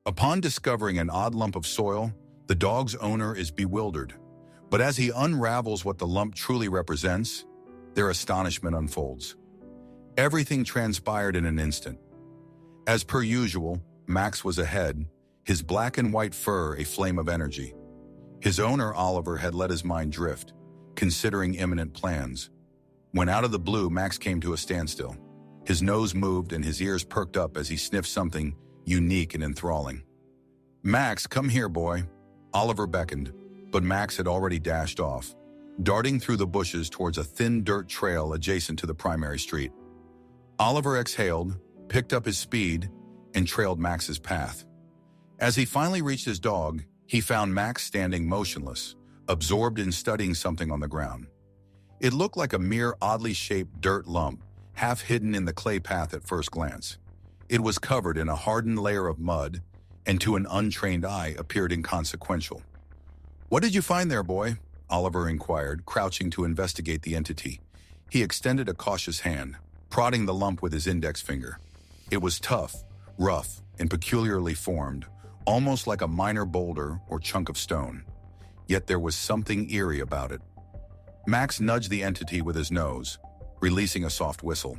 Upon discovering an odd lump of soil, the dog's owner is bewildered. But as he unravels what the lump truly represents, their astonishment unfolds. Everything transpired in an instant. As per usual, Max was ahead, his black and white fur a flame of energy. His owner, Oliver, had let his mind drift, considering imminent plans. When out of the blue, Max came to a standstill. His nose moved and his ears perked up as he sniffed something unique and enthralling. "Max, come here, boy." Oliver beckoned, but Max had already dashed off, darting through the bushes towards a thin dirt trail adjacent to the primary street. Oliver exhaled, picked up his speed, and trailed Max's path. As he finally reached his dog, he found Max standing motionless, absorbed in studying something on the ground. It looked like a mere oddly shaped dirt lump, half hidden in the clay path at first glance. It was covered in a hardened layer of mud, and to an untrained eye appeared inconsequential. "What did you find there, boy?" Oliver inquired, crouching to investigate the entity. He extended a cautious hand, prodding the lump with his index finger. It was tough, rough, and peculiarly formed, almost like a minor boulder or chunk of stone. Yet there was something eerie about it. Max nudged the entity with his nose, releasing a soft whistle.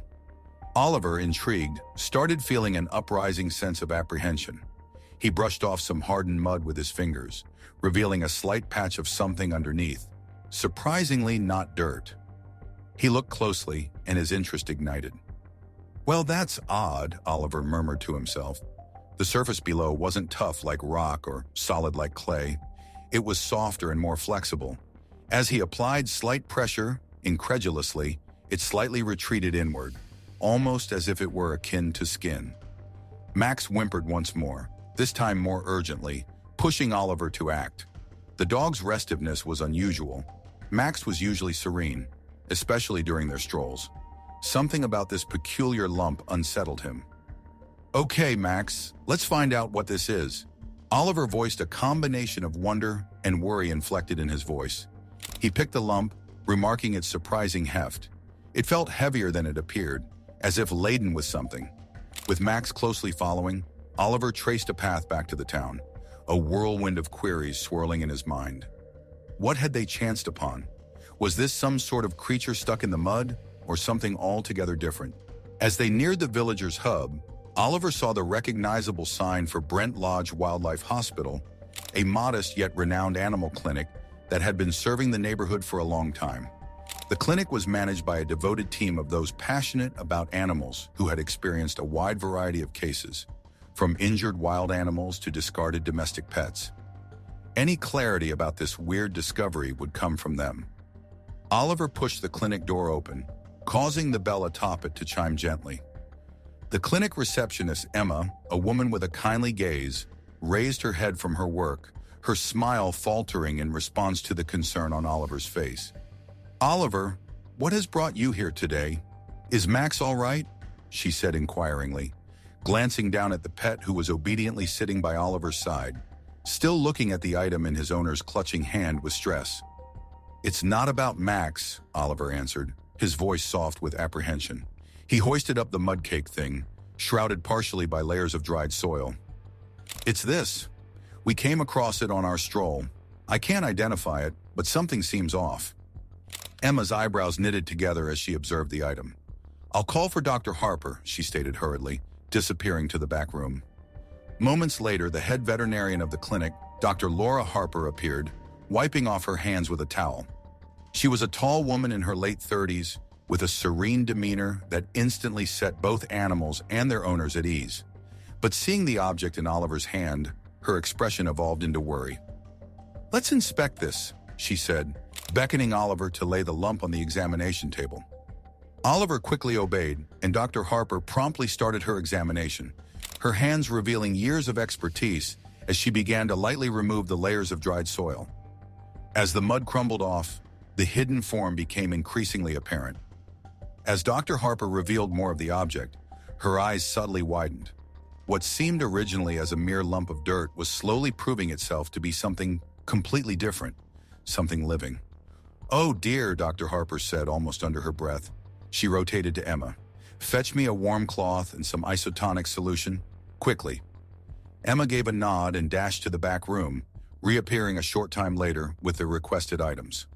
Oliver, intrigued, started feeling an uprising sense of apprehension. He brushed off some hardened mud with his fingers, revealing a slight patch of something underneath, surprisingly not dirt. He looked closely, and his interest ignited. "Well, that's odd," Oliver murmured to himself. The surface below wasn't tough like rock or solid like clay. It was softer and more flexible. As he applied slight pressure, incredulously, it slightly retreated inward, almost as if it were akin to skin. Max whimpered once more, this time more urgently, pushing Oliver to act. The dog's restiveness was unusual. Max was usually serene, especially during their strolls. Something about this peculiar lump unsettled him. "Okay, Max, let's find out what this is." Oliver voiced a combination of wonder and worry inflected in his voice. He picked the lump, remarking its surprising heft. It felt heavier than it appeared, as if laden with something. With Max closely following, Oliver traced a path back to the town, a whirlwind of queries swirling in his mind. What had they chanced upon? Was this some sort of creature stuck in the mud, or something altogether different? As they neared the villagers' hub, Oliver saw the recognizable sign for Brent Lodge Wildlife Hospital, a modest yet renowned animal clinic that had been serving the neighborhood for a long time. The clinic was managed by a devoted team of those passionate about animals who had experienced a wide variety of cases, from injured wild animals to discarded domestic pets. Any clarity about this weird discovery would come from them. Oliver pushed the clinic door open, causing the bell atop it to chime gently. The clinic receptionist, Emma, a woman with a kindly gaze, raised her head from her work, her smile faltering in response to the concern on Oliver's face. "Oliver, what has brought you here today? Is Max all right?" she said inquiringly, glancing down at the pet who was obediently sitting by Oliver's side, still looking at the item in his owner's clutching hand with stress. "It's not about Max," Oliver answered, his voice soft with apprehension. He hoisted up the mudcake thing, shrouded partially by layers of dried soil. "It's this. We came across it on our stroll. I can't identify it, but something seems off." Emma's eyebrows knitted together as she observed the item. "I'll call for Dr. Harper," she stated hurriedly, disappearing to the back room. Moments later, the head veterinarian of the clinic, Dr. Laura Harper, appeared, wiping off her hands with a towel. She was a tall woman in her late 30s, with a serene demeanor that instantly set both animals and their owners at ease. But seeing the object in Oliver's hand, her expression evolved into worry. "Let's inspect this," she said, beckoning Oliver to lay the lump on the examination table. Oliver quickly obeyed, and Dr. Harper promptly started her examination, her hands revealing years of expertise as she began to lightly remove the layers of dried soil. As the mud crumbled off, the hidden form became increasingly apparent. As Dr. Harper revealed more of the object, her eyes subtly widened. What seemed originally as a mere lump of dirt was slowly proving itself to be something completely different, something living. "Oh dear," Dr. Harper said almost under her breath. She rotated to Emma. "Fetch me a warm cloth and some isotonic solution, quickly." Emma gave a nod and dashed to the back room, reappearing a short time later with the requested items.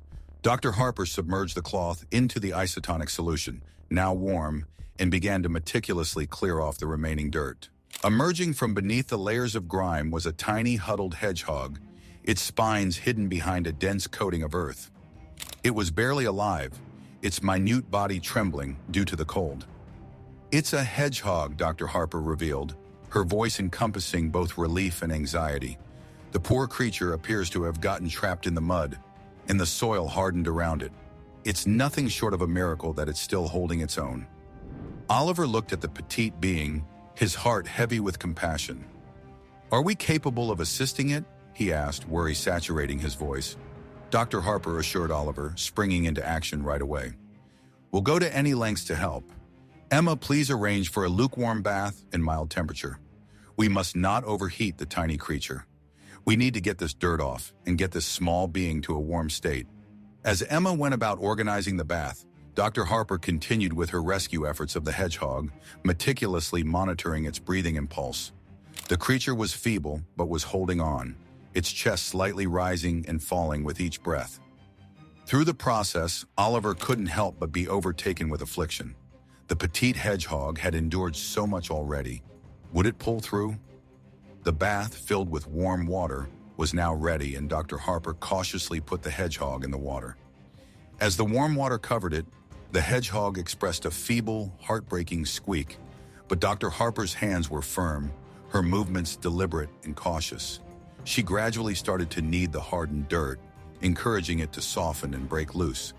Dr. Harper submerged the cloth into the isotonic solution, now warm, and began to meticulously clear off the remaining dirt. Emerging from beneath the layers of grime was a tiny huddled hedgehog, its spines hidden behind a dense coating of earth. It was barely alive, its minute body trembling due to the cold. "It's a hedgehog," Dr. Harper revealed, her voice encompassing both relief and anxiety. "The poor creature appears to have gotten trapped in the mud, and the soil hardened around it. It's nothing short of a miracle that it's still holding its own." Oliver looked at the petite being, his heart heavy with compassion. "Are we capable of assisting it?" he asked, worry saturating his voice. Dr. Harper assured Oliver, springing into action right away. "We'll go to any lengths to help. Emma, please arrange for a lukewarm bath and mild temperature. We must not overheat the tiny creature. We need to get this dirt off and get this small being to a warm state." As Emma went about organizing the bath, Dr. Harper continued with her rescue efforts of the hedgehog, meticulously monitoring its breathing and pulse. The creature was feeble, but was holding on, its chest slightly rising and falling with each breath. Through the process, Oliver couldn't help but be overtaken with affliction. The petite hedgehog had endured so much already. Would it pull through? The bath, filled with warm water, was now ready, and Dr. Harper cautiously put the hedgehog in the water. As the warm water covered it, the hedgehog expressed a feeble, heartbreaking squeak, but Dr. Harper's hands were firm, her movements deliberate and cautious. She gradually started to knead the hardened dirt, encouraging it to soften and break loose.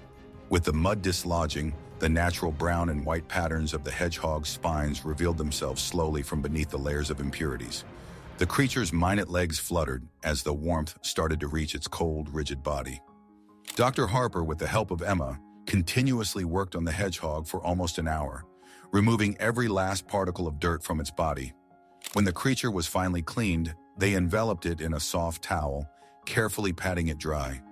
With the mud dislodging, the natural brown and white patterns of the hedgehog's spines revealed themselves slowly from beneath the layers of impurities. The creature's minute legs fluttered as the warmth started to reach its cold, rigid body. Dr. Harper, with the help of Emma, continuously worked on the hedgehog for almost an hour, removing every last particle of dirt from its body. When the creature was finally cleaned, they enveloped it in a soft towel, carefully patting it dry.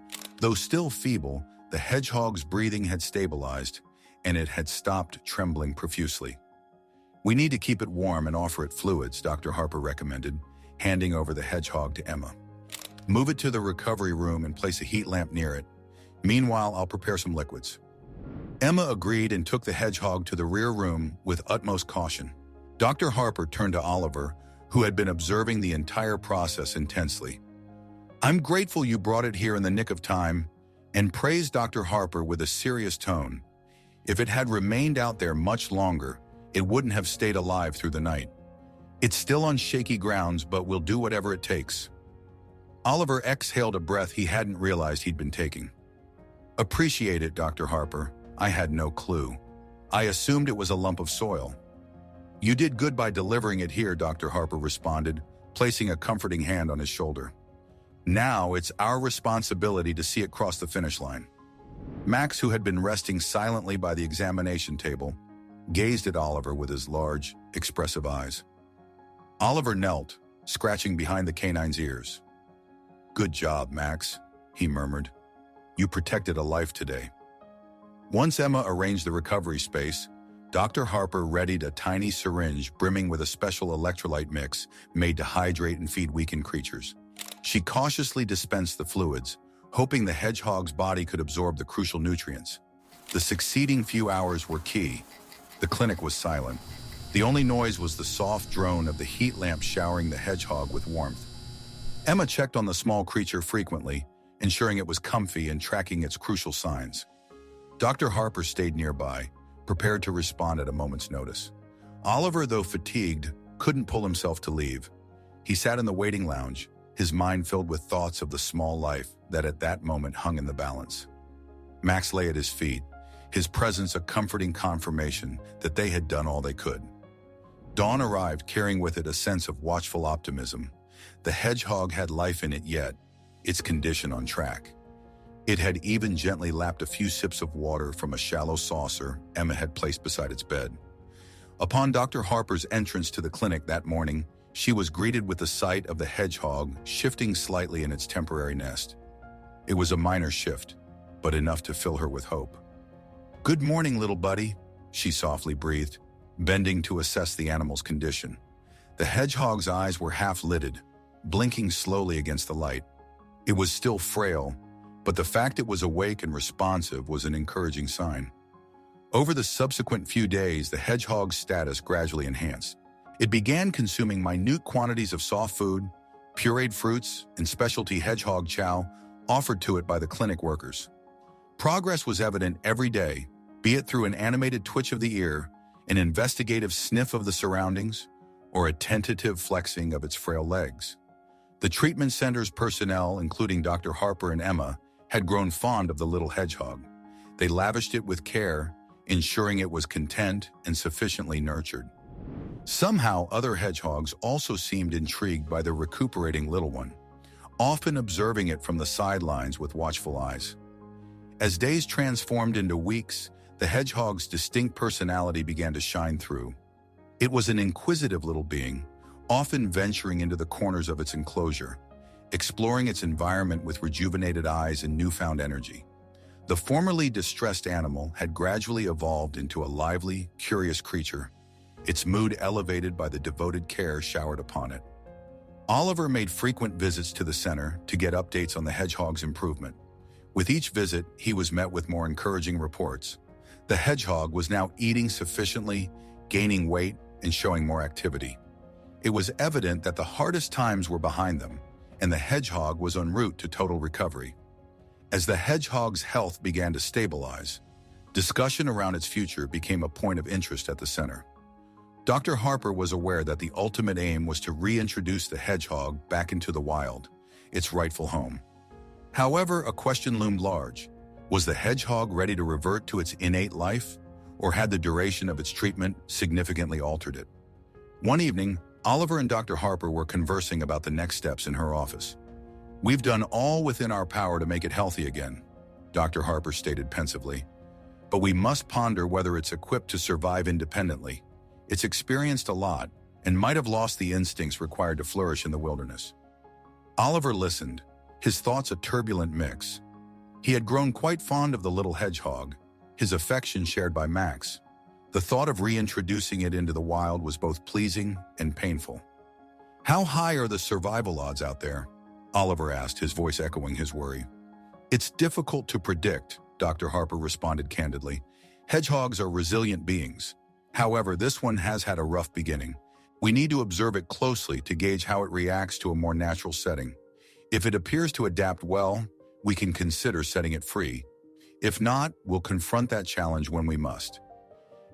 Though still feeble, the hedgehog's breathing had stabilized, and it had stopped trembling profusely. "We need to keep it warm and offer it fluids," Dr. Harper recommended, handing over the hedgehog to Emma. "Move it to the recovery room and place a heat lamp near it. Meanwhile, I'll prepare some liquids." Emma agreed and took the hedgehog to the rear room with utmost caution. Dr. Harper turned to Oliver, who had been observing the entire process intensely. "I'm grateful you brought it here in the nick of time," and praised Dr. Harper with a serious tone. "If it had remained out there much longer, it wouldn't have stayed alive through the night. It's still on shaky grounds, but we'll do whatever it takes." Oliver exhaled a breath he hadn't realized he'd been taking. "Appreciate it, Dr. Harper. I had no clue. I assumed it was a lump of soil." "You did good by delivering it here," Dr. Harper responded, placing a comforting hand on his shoulder. "Now it's our responsibility to see it cross the finish line." Max, who had been resting silently by the examination table, gazed at Oliver with his large, expressive eyes. Oliver knelt, scratching behind the canine's ears. "Good job, Max," he murmured. "You protected a life today." Once Emma arranged the recovery space, Dr. Harper readied a tiny syringe brimming with a special electrolyte mix made to hydrate and feed weakened creatures. She cautiously dispensed the fluids, hoping the hedgehog's body could absorb the crucial nutrients. The succeeding few hours were key. The clinic was silent. The only noise was the soft drone of the heat lamp showering the hedgehog with warmth. Emma checked on the small creature frequently, ensuring it was comfy and tracking its crucial signs. Dr. Harper stayed nearby, prepared to respond at a moment's notice. Oliver, though fatigued, couldn't pull himself to leave. He sat in the waiting lounge, his mind filled with thoughts of the small life that at that moment hung in the balance. Max lay at his feet, his presence a comforting confirmation that they had done all they could. Dawn arrived, carrying with it a sense of watchful optimism. The hedgehog had life in it yet, its condition on track. It had even gently lapped a few sips of water from a shallow saucer Emma had placed beside its bed. Upon Dr. Harper's entrance to the clinic that morning, she was greeted with the sight of the hedgehog shifting slightly in its temporary nest. It was a minor shift, but enough to fill her with hope. "Good morning, little buddy," she softly breathed, bending to assess the animal's condition. The hedgehog's eyes were half-lidded, blinking slowly against the light. It was still frail, but the fact it was awake and responsive was an encouraging sign. Over the subsequent few days, the hedgehog's status gradually enhanced. It began consuming minute quantities of soft food, pureed fruits, and specialty hedgehog chow offered to it by the clinic workers. Progress was evident every day, be it through an animated twitch of the ear, an investigative sniff of the surroundings, or a tentative flexing of its frail legs. The treatment center's personnel, including Dr. Harper and Emma, had grown fond of the little hedgehog. They lavished it with care, ensuring it was content and sufficiently nurtured. Somehow, other hedgehogs also seemed intrigued by the recuperating little one, often observing it from the sidelines with watchful eyes. As days transformed into weeks, the hedgehog's distinct personality began to shine through. It was an inquisitive little being, often venturing into the corners of its enclosure, exploring its environment with rejuvenated eyes and newfound energy. The formerly distressed animal had gradually evolved into a lively, curious creature, its mood elevated by the devoted care showered upon it. Oliver made frequent visits to the center to get updates on the hedgehog's improvement. With each visit, he was met with more encouraging reports. The hedgehog was now eating sufficiently, gaining weight, and showing more activity. It was evident that the hardest times were behind them, and the hedgehog was en route to total recovery. As the hedgehog's health began to stabilize, discussion around its future became a point of interest at the center. Dr. Harper was aware that the ultimate aim was to reintroduce the hedgehog back into the wild, its rightful home. However, a question loomed large. Was the hedgehog ready to revert to its innate life, or had the duration of its treatment significantly altered it? One evening, Oliver and Dr. Harper were conversing about the next steps in her office. "We've done all within our power to make it healthy again," Dr. Harper stated pensively. "But we must ponder whether it's equipped to survive independently. It's experienced a lot and might have lost the instincts required to flourish in the wilderness." Oliver listened, his thoughts a turbulent mix. He had grown quite fond of the little hedgehog, his affection shared by Max. The thought of reintroducing it into the wild was both pleasing and painful. "How high are the survival odds out there?" Oliver asked, his voice echoing his worry. "It's difficult to predict," Dr. Harper responded candidly. "Hedgehogs are resilient beings. However, this one has had a rough beginning. We need to observe it closely to gauge how it reacts to a more natural setting. If it appears to adapt well, we can consider setting it free. If not, we'll confront that challenge when we must."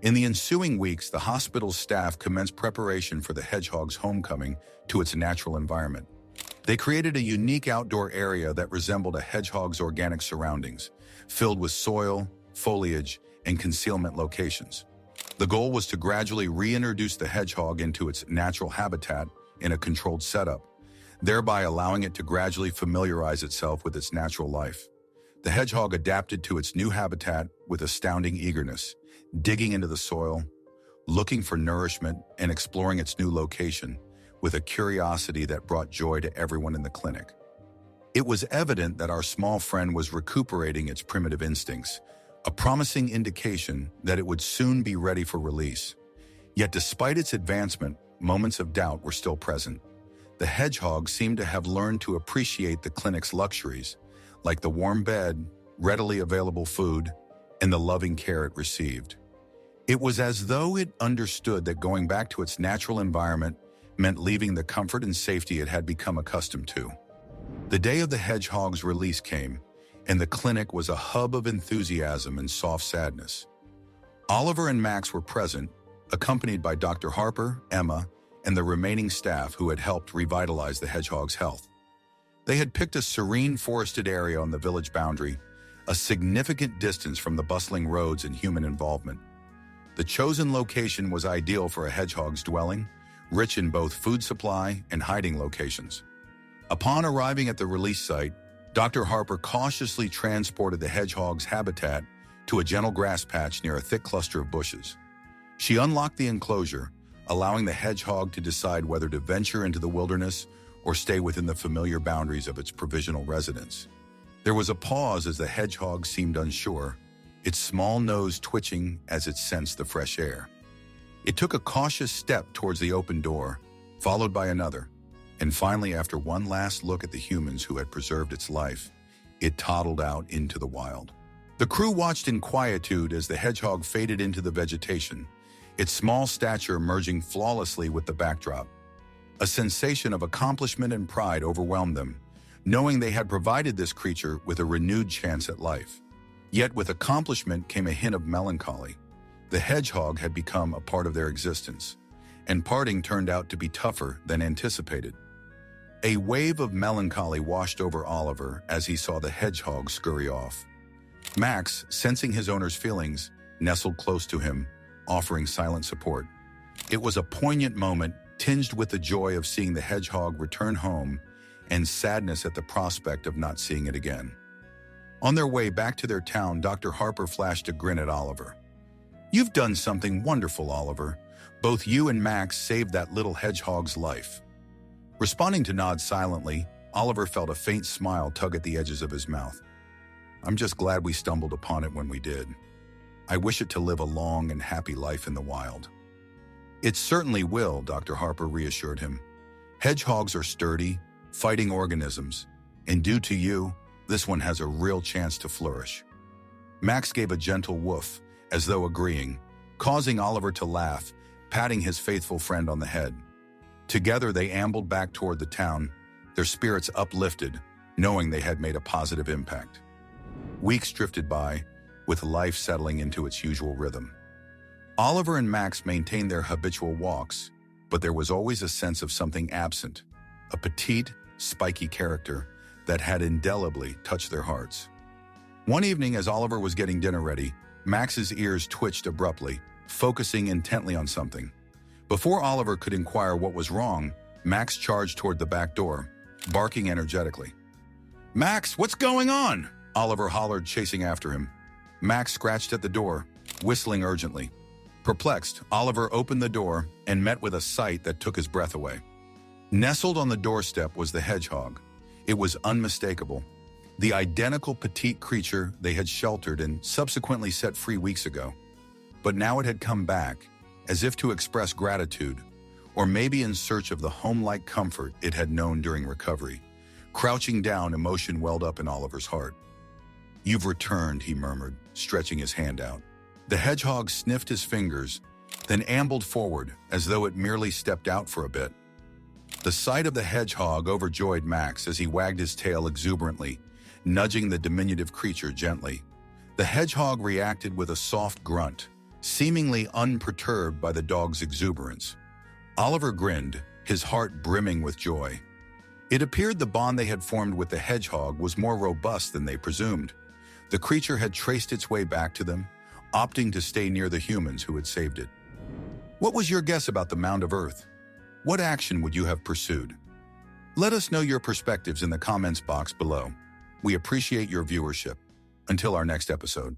In the ensuing weeks, the hospital's staff commenced preparation for the hedgehog's homecoming to its natural environment. They created a unique outdoor area that resembled a hedgehog's organic surroundings, filled with soil, foliage, and concealment locations. The goal was to gradually reintroduce the hedgehog into its natural habitat in a controlled setup, thereby allowing it to gradually familiarize itself with its natural life. The hedgehog adapted to its new habitat with astounding eagerness, digging into the soil, looking for nourishment, and exploring its new location with a curiosity that brought joy to everyone in the clinic. It was evident that our small friend was recuperating its primitive instincts, a promising indication that it would soon be ready for release. Yet despite its advancement, moments of doubt were still present. The hedgehog seemed to have learned to appreciate the clinic's luxuries, like the warm bed, readily available food, and the loving care it received. It was as though it understood that going back to its natural environment meant leaving the comfort and safety it had become accustomed to. The day of the hedgehog's release came, and the clinic was a hub of enthusiasm and soft sadness. Oliver and Max were present, accompanied by Dr. Harper, Emma, and the remaining staff who had helped revitalize the hedgehog's health. They had picked a serene forested area on the village boundary, a significant distance from the bustling roads and human involvement. The chosen location was ideal for a hedgehog's dwelling, rich in both food supply and hiding locations. Upon arriving at the release site, Dr. Harper cautiously transported the hedgehog's habitat to a gentle grass patch near a thick cluster of bushes. She unlocked the enclosure, allowing the hedgehog to decide whether to venture into the wilderness or stay within the familiar boundaries of its provisional residence. There was a pause as the hedgehog seemed unsure, its small nose twitching as it sensed the fresh air. It took a cautious step towards the open door, followed by another. And finally, after one last look at the humans who had preserved its life, it toddled out into the wild. The crew watched in quietude as the hedgehog faded into the vegetation, its small stature merging flawlessly with the backdrop. A sensation of accomplishment and pride overwhelmed them, knowing they had provided this creature with a renewed chance at life. Yet with accomplishment came a hint of melancholy. The hedgehog had become a part of their existence, and parting turned out to be tougher than anticipated. A wave of melancholy washed over Oliver as he saw the hedgehog scurry off. Max, sensing his owner's feelings, nestled close to him, offering silent support. It was a poignant moment, tinged with the joy of seeing the hedgehog return home and sadness at the prospect of not seeing it again. On their way back to their town, Dr. Harper flashed a grin at Oliver. "You've done something wonderful, Oliver. Both you and Max saved that little hedgehog's life." Responding to nods silently, Oliver felt a faint smile tug at the edges of his mouth. "I'm just glad we stumbled upon it when we did. I wish it to live a long and happy life in the wild." "It certainly will," Dr. Harper reassured him. "Hedgehogs are sturdy, fighting organisms, and due to you, this one has a real chance to flourish." Max gave a gentle woof, as though agreeing, causing Oliver to laugh, patting his faithful friend on the head. Together they ambled back toward the town, their spirits uplifted, knowing they had made a positive impact. Weeks drifted by, with life settling into its usual rhythm. Oliver and Max maintained their habitual walks, but there was always a sense of something absent, a petite, spiky character that had indelibly touched their hearts. One evening, as Oliver was getting dinner ready, Max's ears twitched abruptly, focusing intently on something. Before Oliver could inquire what was wrong, Max charged toward the back door, barking energetically. "Max, what's going on?" Oliver hollered, chasing after him. Max scratched at the door, whistling urgently. Perplexed, Oliver opened the door and met with a sight that took his breath away. Nestled on the doorstep was the hedgehog. It was unmistakable, the identical petite creature they had sheltered and subsequently set free weeks ago. But now it had come back, as if to express gratitude, or maybe in search of the home-like comfort it had known during recovery. Crouching down, emotion welled up in Oliver's heart. "You've returned," he murmured, stretching his hand out. The hedgehog sniffed his fingers, then ambled forward, as though it merely stepped out for a bit. The sight of the hedgehog overjoyed Max as he wagged his tail exuberantly, nudging the diminutive creature gently. The hedgehog reacted with a soft grunt, seemingly unperturbed by the dog's exuberance. Oliver grinned, his heart brimming with joy. It appeared the bond they had formed with the hedgehog was more robust than they presumed. The creature had traced its way back to them, opting to stay near the humans who had saved it. What was your guess about the mound of Earth? What action would you have pursued? Let us know your perspectives in the comments box below. We appreciate your viewership. Until our next episode.